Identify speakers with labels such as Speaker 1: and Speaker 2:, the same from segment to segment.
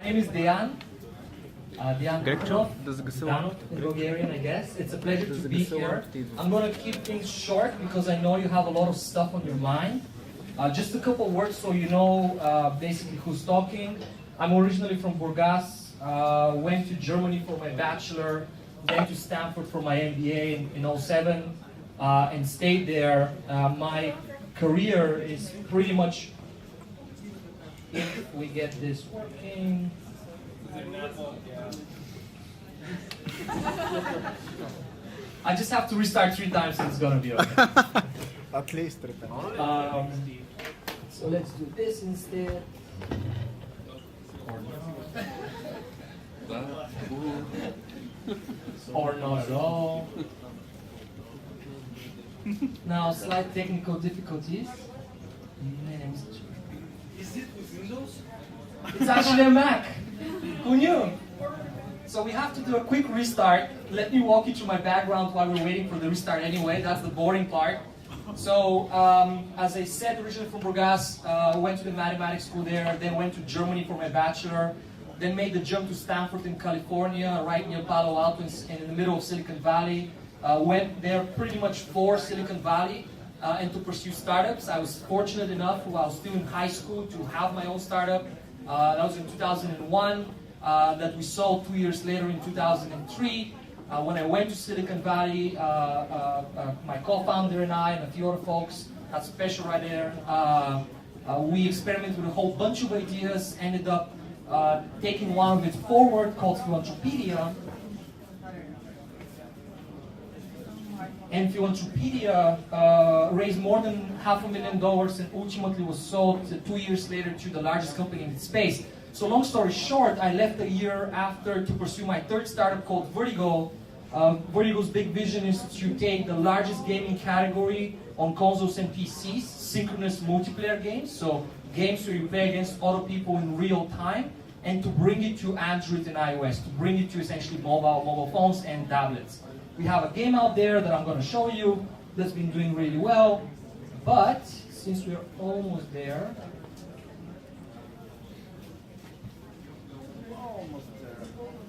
Speaker 1: My name is Deyan Vitanov, in Bulgarian, I guess. It's a pleasure to be here. I'm going to keep things short because I know you have a lot of stuff on your mind. Just a couple words so you know basically who's talking. I'm originally from Burgas, went to Germany for my bachelor, then to Stanford for my MBA in 07, and stayed there. My career is pretty much, if we get this working. I just have to restart 3 times and it's gonna be okay.
Speaker 2: At least 3 times.
Speaker 1: So let's do this instead. Or not at all. Now, slight technical difficulties.
Speaker 3: Is it with Windows?
Speaker 1: It's actually a Mac. Who knew? So we have to do a quick restart. Let me walk you through my background while we're waiting for the restart anyway. That's the boring part. So, as I said, originally from Burgas, went to the mathematics school there, then went to Germany for my bachelor, then made the jump to Stanford in California, right near Palo Alto and in the middle of Silicon Valley. Went there pretty much for Silicon Valley and to pursue startups. I was fortunate enough while I was still in high school to have my own startup. That was in 2001, that we sold 2 years later in 2003. When I went to Silicon Valley, my co-founder and I and a few other folks, that's special right there, we experimented with a whole bunch of ideas, ended up taking one of it forward called Philanthropedia. And Philanthropedia raised more than $500,000 and ultimately was sold 2 years later to the largest company in its space. So long story short, I left a year after to pursue my third startup called Vertigo. Vertigo's big vision is to take the largest gaming category on consoles and PCs, synchronous multiplayer games, so games where you play against other people in real time, and to bring it to Android and iOS, to bring it to essentially mobile phones and tablets. We have a game out there that I'm going to show you that's been doing really well, but since we're almost there,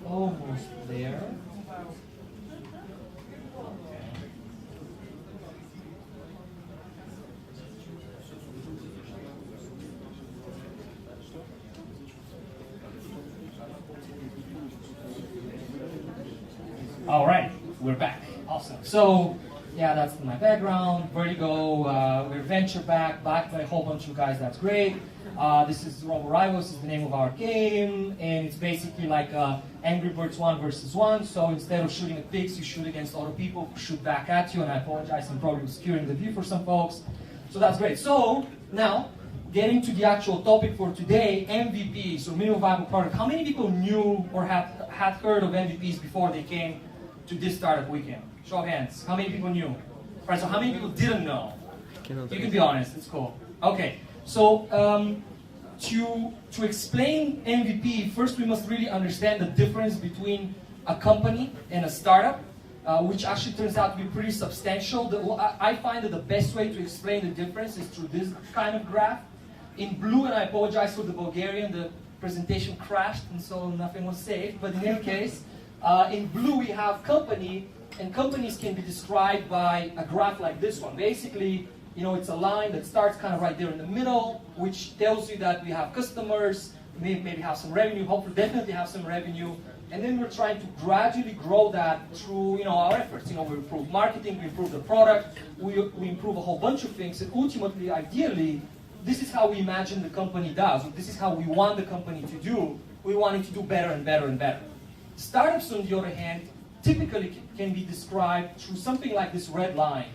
Speaker 1: almost there. All right, we're back. Awesome. So, yeah, that's my background. Vertigo, we're venture-backed by a whole bunch of guys. That's great. This is Robo Rivals is the name of our game, and it's basically like Angry Birds 1 versus 1. So instead of shooting at pigs, you shoot against other people who shoot back at you. And I apologize, I'm probably obscuring the view for some folks. So that's great. So now, getting to the actual topic for today, MVP, so minimum viable product. How many people knew or had heard of MVPs before they came to this startup weekend? Show of hands. How many people knew? All right, so how many people didn't know? You can be honest, it's cool. Okay, so to explain MVP, first we must really understand the difference between a company and a startup, which actually turns out to be pretty substantial. I find that the best way to explain the difference is through this kind of graph. In blue, and I apologize for the Bulgarian, the presentation crashed and so nothing was saved, but in any case, in blue we have company, and companies can be described by a graph like this one. Basically, you know, it's a line that starts kind of right there in the middle, which tells you that we have customers, maybe have some revenue, hopefully definitely have some revenue, and then we're trying to gradually grow that through, you know, our efforts. You know, we improve marketing, we improve the product, we improve a whole bunch of things, and ultimately, ideally, this is how we imagine the company does. This is how we want the company to do. We want it to do better and better and better. Startups, on the other hand, typically can be described through something like this red line,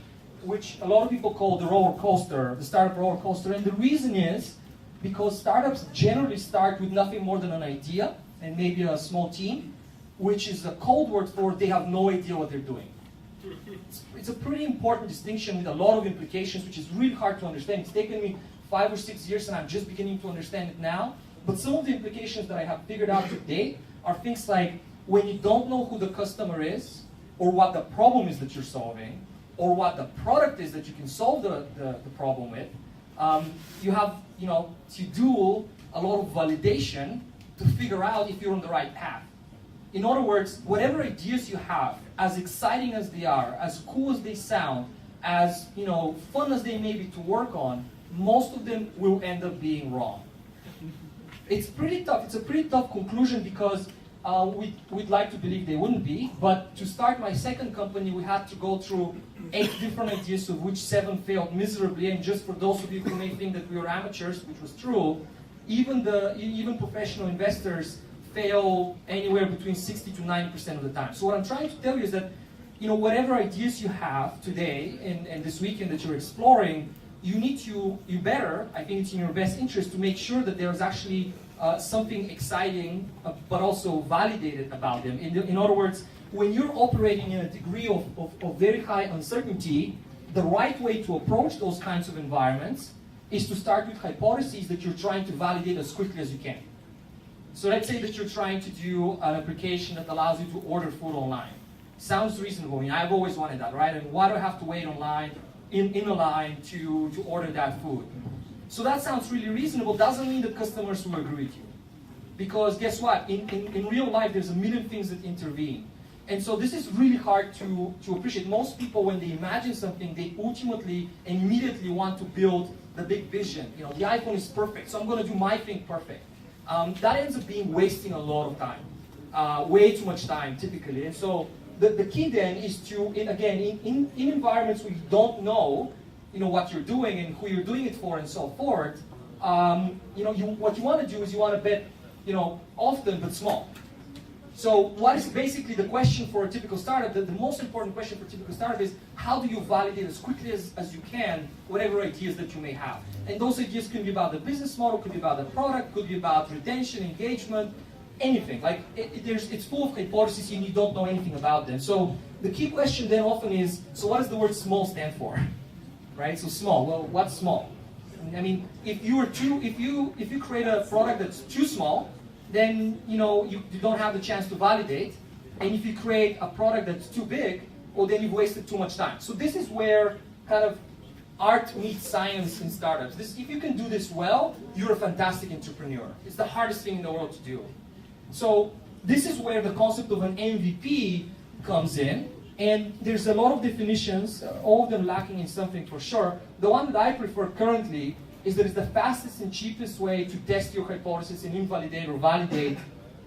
Speaker 1: which a lot of people call the roller coaster, the startup roller coaster. And the reason is because startups generally start with nothing more than an idea and maybe a small team, which is a code word for they have no idea what they're doing. It's a pretty important distinction with a lot of implications, which is really hard to understand. It's taken me 5 or 6 years and I'm just beginning to understand it now. But some of the implications that I have figured out today are things like when you don't know who the customer is, or what the problem is that you're solving, or what the product is that you can solve the problem with, you have, to do a lot of validation to figure out if you're on the right path. In other words, whatever ideas you have, as exciting as they are, as cool as they sound, as fun as they may be to work on, most of them will end up being wrong. It's pretty tough. It's a pretty tough conclusion because we'd like to believe they wouldn't be. But to start my second company, we had to go through 8 different ideas, of which 7 failed miserably. And just for those of you who may think that we were amateurs, which was true, even professional investors fail anywhere between 60 to 90% of the time. So what I'm trying to tell you is that, whatever ideas you have today and this weekend that you're exploring, you better, I think it's in your best interest to make sure that there's actually something exciting, but also validated about them. In other words, when you're operating in a degree of very high uncertainty, the right way to approach those kinds of environments is to start with hypotheses that you're trying to validate as quickly as you can. So let's say that you're trying to do an application that allows you to order food online. Sounds reasonable. I mean, I've always wanted that, right? And why do I have to wait online, in a line to order that food? So that sounds really reasonable. Doesn't mean that customers will agree with you. Because guess what? In real life, there's a million things that intervene. And so this is really hard to appreciate. Most people, when they imagine something, they ultimately and immediately want to build the big vision. The iPhone is perfect, so I'm going to do my thing perfect. That ends up being wasting a lot of time, way too much time typically. And so the key then is to, in environments where you don't know, what you're doing and who you're doing it for and so forth, what you want to do is you want to bet, often but small. So what is basically the question for a typical startup? The most important question for a typical startup is how do you validate as quickly as you can whatever ideas that you may have? And those ideas can be about the business model, could be about the product, could be about retention, engagement, anything. Like it's full of hypotheses and you don't know anything about them. So the key question then often is, so what does the word small stand for? Right? So small. Well, what's small? I mean, if you create a product that's too small, then you don't have the chance to validate. And if you create a product that's too big, well, then you've wasted too much time. So this is where kind of art meets science in startups. If you can do this well, you're a fantastic entrepreneur. It's the hardest thing in the world to do. So this is where the concept of an MVP comes in. And there's a lot of definitions, all of them lacking in something for sure. The one that I prefer currently is that it's the fastest and cheapest way to test your hypothesis and invalidate or validate,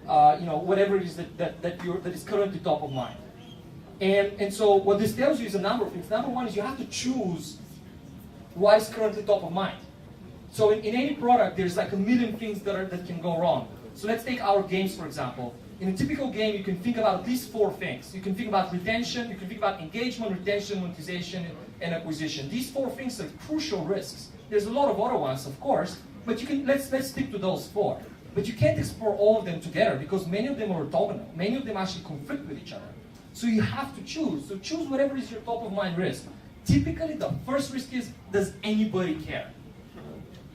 Speaker 1: whatever it is that is currently top of mind. And so what this tells you is a number of things. Number one is you have to choose what is currently top of mind. So in any product, there's like a million things that can go wrong. So let's take our games, for example. In a typical game, you can think about at least 4 things. You can think about retention, you can think about engagement, retention, monetization, and acquisition. These 4 things are crucial risks. There's a lot of other ones, of course, but let's stick to those 4. But you can't explore all of them together because many of them are orthogonal. Many of them actually conflict with each other. So you have to choose. So choose whatever is your top of mind risk. Typically, the first risk is, does anybody care?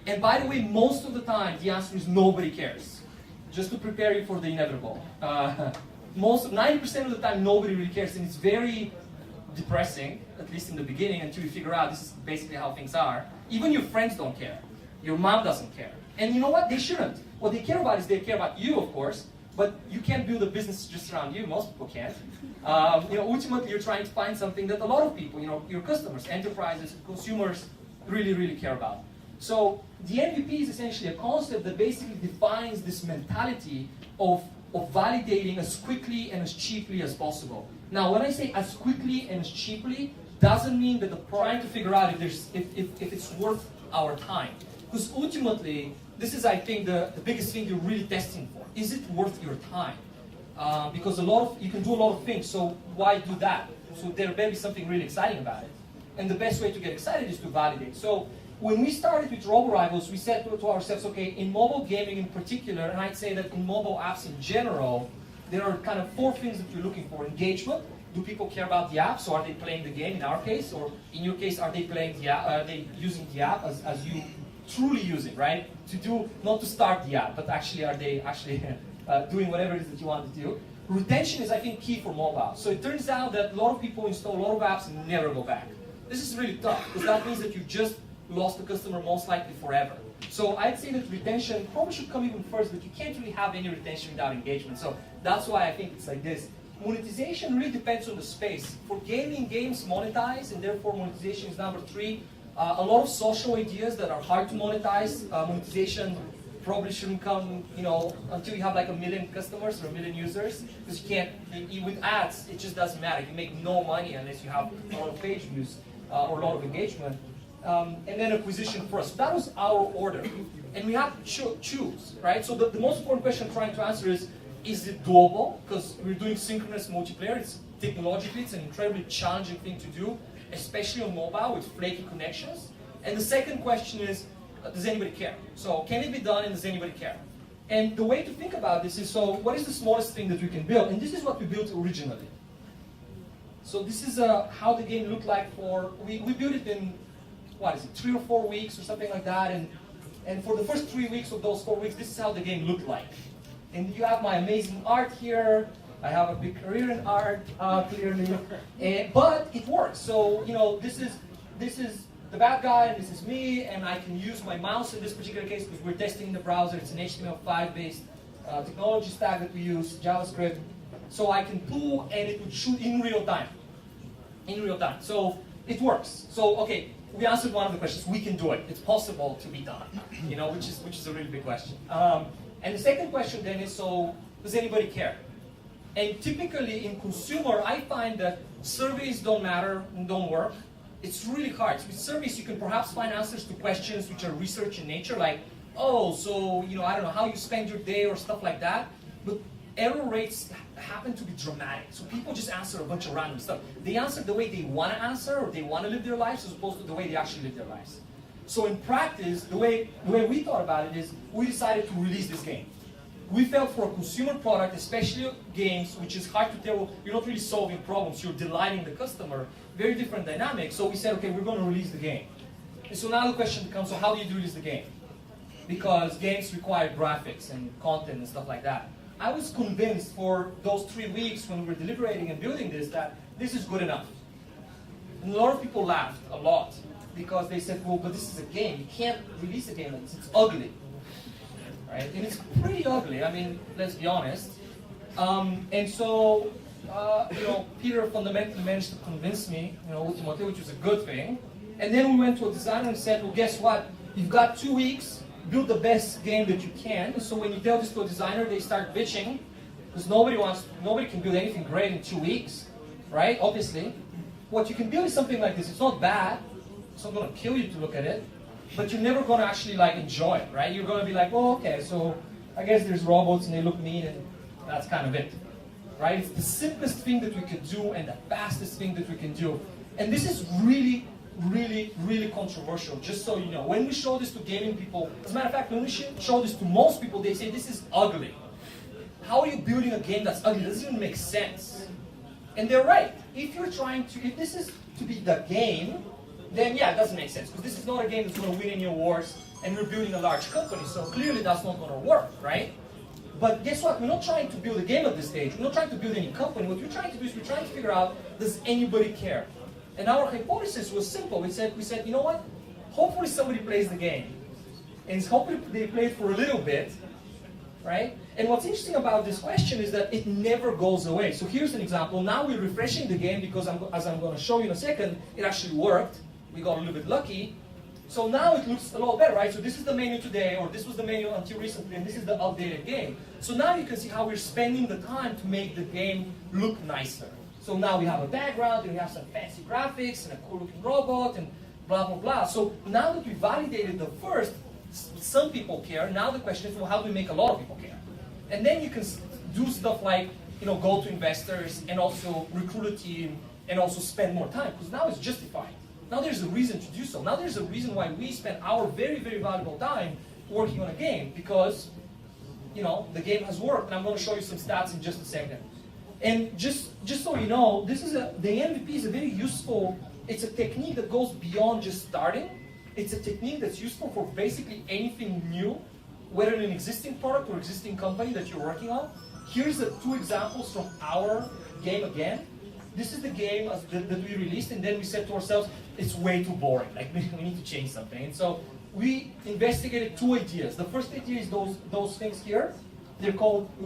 Speaker 1: And by the way, most of the time, the answer is nobody cares. Just to prepare you for the inevitable. 90% of the time, nobody really cares, and it's very depressing, at least in the beginning, until you figure out this is basically how things are. Even your friends don't care. Your mom doesn't care. And you know what? They shouldn't. What they care about is they care about you, of course, but you can't build a business just around you. Most people can't. Ultimately, you're trying to find something that a lot of people, your customers, enterprises, consumers, really, really care about. So the MVP is essentially a concept that basically defines this mentality of validating as quickly and as cheaply as possible. Now, when I say as quickly and as cheaply, doesn't mean that we're trying to figure out if it's worth our time. Because ultimately, this is, I think, the biggest thing you're really testing for. Is it worth your time? Because you can do a lot of things, so why do that? So there better be something really exciting about it. And the best way to get excited is to validate. So when we started with RoboRivals, we said to ourselves, okay, in mobile gaming in particular, and I'd say that in mobile apps in general, there are kind of 4 things that you're looking for. Engagement. Do people care about the app? So are they playing the game in our case? Or in your case, are they playing the app? Are they using the app as you truly use it, right? Not to start the app, but actually are they actually doing whatever it is that you want to do? Retention is, I think, key for mobile. So it turns out that a lot of people install a lot of apps and never go back. This is really tough, because that means that you just lost the customer most likely forever. So I'd say that retention probably should come even first, but you can't really have any retention without engagement. So that's why I think it's like this. Monetization really depends on the space. For gaming, games monetize, and therefore monetization is number 3. A lot of social ideas that are hard to monetize, monetization probably shouldn't come, until you have like 1 million customers or 1 million users, because you can't, with ads, it just doesn't matter. You make no money unless you have a lot of page views or a lot of engagement. And then acquisition first. That was our order. And we have to choose, right? So the most important question I'm trying to answer is it doable? Because we're doing synchronous multiplayer. Technologically, it's an incredibly challenging thing to do, especially on mobile with flaky connections. And the second question is, does anybody care? So can it be done and does anybody care? And the way to think about this is, so what is the smallest thing that we can build? And this is what we built originally. So this is how the game looked like we built it in, 3 or 4 weeks or something like that. And for the first 3 weeks of those 4 weeks, this is how the game looked like. And you have my amazing art here. I have a big career in art, clearly. But it works. So, this is the bad guy, and this is me, and I can use my mouse in this particular case because we're testing the browser. It's an HTML5-based technology stack that we use, JavaScript. So I can pull, and it would shoot in real time. In real time. So it works. So, okay, we answered one of the questions. We can do it. It's possible to be done, which is a really big question. And the second question then is, so does anybody care? And typically in consumer, I find that surveys don't matter and don't work. It's really hard. With surveys, you can perhaps find answers to questions which are research in nature, like, oh, so, I don't know, how you spend your day or stuff like that. But error rates happen to be dramatic. So people just answer a bunch of random stuff. They answer the way they want to answer, or they want to live their lives, as opposed to the way they actually live their lives. So in practice, the way we thought about it is, we decided to release this game. We felt for a consumer product, especially games, which is hard to tell, you're not really solving problems, you're delighting the customer, very different dynamics. So we said, okay, we're going to release the game. And so now the question becomes, so how do you release the game? Because games require graphics and content and stuff like that. I was convinced for those 3 weeks when we were deliberating and building this, that this is good enough. And a lot of people laughed a lot, because they said, well, but this is a game. You can't release a game like this. It's ugly. Right? And it's pretty ugly. I mean, let's be honest. And so, Peter fundamentally managed to convince me, ultimately, which was a good thing. And then we went to a designer and said, well, guess what? You've got 2 weeks. Build the best game that you can. So when you tell this to a designer, they start bitching, because nobody can build anything great in 2 weeks, right? Obviously. What you can build is something like this. It's not bad. It's not going to kill you to look at it. But you're never going to actually enjoy it, right? You're going to be like, oh, okay, so I guess there's robots and they look mean and that's kind of it, right? It's the simplest thing that we could do and the fastest thing that we can do. And this is really, really, really controversial, just so you know. When we show this to gaming people, as a matter of fact, when we show this to most people, they say, this is ugly. How are you building a game that's ugly? It doesn't even make sense. And they're right. If this is to be the game, then yeah, it doesn't make sense, because this is not a game that's going to win any awards, and we're building a large company, so clearly that's not going to work, right? But guess what? We're not trying to build a game at this stage. We're not trying to build any company. What we're trying to do is we're trying to figure out, does anybody care? And our hypothesis was simple. We said, you know what? Hopefully somebody plays the game, and hopefully they play it for a little bit, right? And what's interesting about this question is that it never goes away. So here's an example. Now we're refreshing the game because, as I'm going to show you in a second, it actually worked. We got a little bit lucky. So now it looks a lot better, right? So this is the menu today, or this was the menu until recently, and this is the updated game. So now you can see how we're spending the time to make the game look nicer. So now we have a background, and we have some fancy graphics, and a cool looking robot, and blah, blah, blah. So now that we validated the first, some people care. Now the question is, well, how do we make a lot of people care? And then you can do stuff like, go to investors, and also recruit a team, and also spend more time, because now it's justified. Now there's a reason to do so. Now there's a reason why we spend our very, very valuable time working on a game, because, the game has worked. And I'm going to show you some stats in just a second. And just so you know, the MVP is a very useful, it's a technique that goes beyond just starting. It's a technique that's useful for basically anything new, whether in an existing product or existing company that you're working on. Here's the 2 examples from our game again. This is the game that we released, and then we said to ourselves, it's way too boring. We need to change something. And so we investigated two ideas. The first idea is those things here. We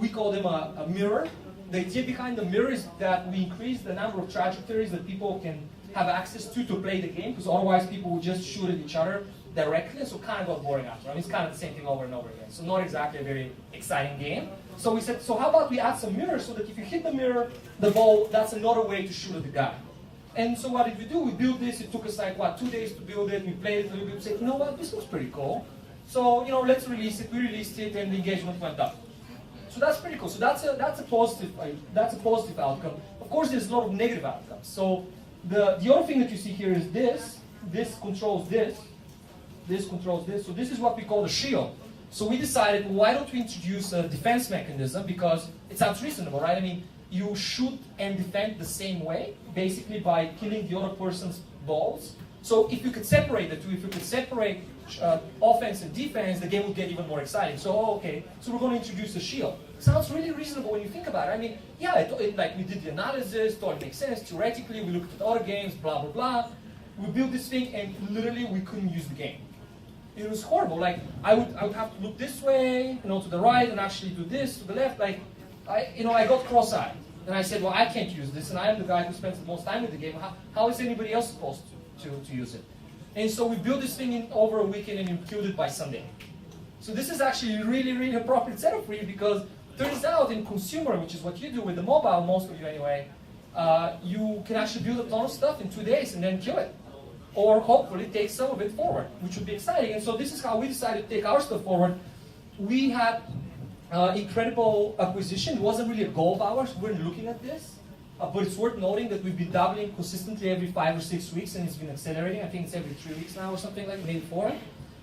Speaker 1: call them a mirror. The idea behind the mirror is that we increase the number of trajectories that people can have access to play the game, because otherwise people would just shoot at each other directly, and so kind of got boring after. I mean, it's kind of the same thing over and over again. So not exactly a very exciting game. So we said, so how about we add some mirrors so that if you hit the mirror, the ball, that's another way to shoot at the guy. And so what did we do? We built this. It took us like, 2 days to build it. We played it a little bit. We said, you know what, this looks pretty cool. So, let's release it. We released it, and the engagement went up. So that's pretty cool. So that's a positive outcome. Of course, there's a lot of negative outcomes. So the other thing that you see here is this. This controls this. This controls this. So this is what we call the shield. So we decided, why don't we introduce a defense mechanism, because it sounds reasonable, right? I mean, you shoot and defend the same way, basically by killing the other person's balls. So if you could separate the two, if you could separate offense and defense, the game would get even more exciting. So, okay, so we're going to introduce a shield. Sounds really reasonable when you think about it. I mean, yeah, like we did the analysis, thought it makes sense. Theoretically, we looked at other games, blah, blah, blah. We built this thing, and literally we couldn't use the game. It was horrible. Like, I would have to look this way, to the right, and actually do this to the left. Like, I got cross-eyed. And I said, well, I can't use this, and I am the guy who spends the most time with the game. How is anybody else supposed to use it? And so we built this thing in over a weekend, and we killed it by Sunday. So this is actually a really, really appropriate setup for you, because it turns out in consumer, which is what you do with the mobile, most of you anyway, you can actually build a ton of stuff in 2 days and then kill it. Or hopefully take some of it forward, which would be exciting. And so this is how we decided to take our stuff forward. We had incredible acquisition. It wasn't really a goal of ours. We weren't looking at this. But it's worth noting that we've been doubling consistently every 5 or 6 weeks, and it's been accelerating. I think it's every 3 weeks now or something like, maybe 4.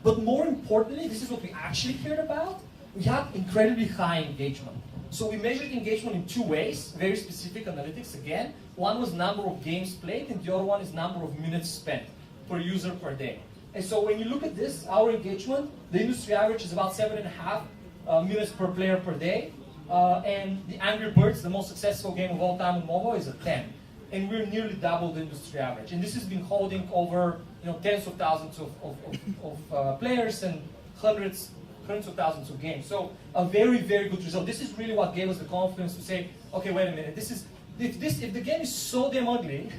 Speaker 1: But more importantly, this is what we actually cared about. We had incredibly high engagement. So we measured engagement in 2 ways, very specific analytics again. One was number of games played, and the other one is number of minutes spent per user per day. And so when you look at this, our engagement, the industry average is about 7.5 minutes per player per day. And the Angry Birds, the most successful game of all time on mobile, is at 10. And we're nearly double the industry average. And this has been holding over tens of thousands of players and hundreds of thousands of games. So a very, very good result. This is really what gave us the confidence to say, okay, wait a minute, if the game is so damn ugly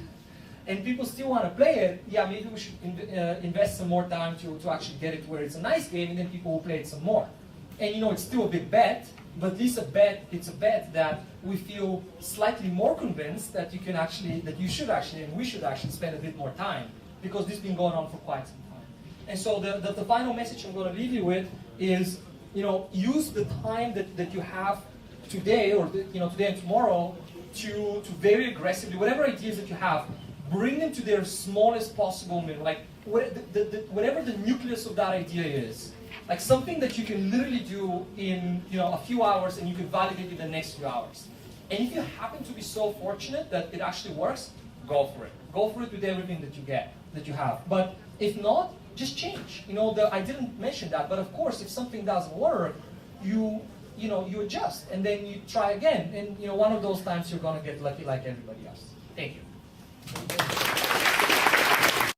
Speaker 1: and people still want to play it, yeah, maybe we should invest some more time to actually get it where it's a nice game, and then people will play it some more. And it's still a big bet, but at least it's a bet that we feel slightly more convinced that you should actually, and we should actually spend a bit more time, because this has been going on for quite some time. And so the final message I'm going to leave you with is, use the time that you have today, or today and tomorrow, to very aggressively, whatever ideas that you have, bring them to their smallest possible minimum. Like whatever the nucleus of that idea is, like something that you can literally do in a few hours, and you can validate it in the next few hours. And if you happen to be so fortunate that it actually works, go for it. Go for it with everything that you have. But if not, just change. I didn't mention that, but of course, if something doesn't work, you adjust, and then you try again. And one of those times you're gonna get lucky like everybody else. Thank you.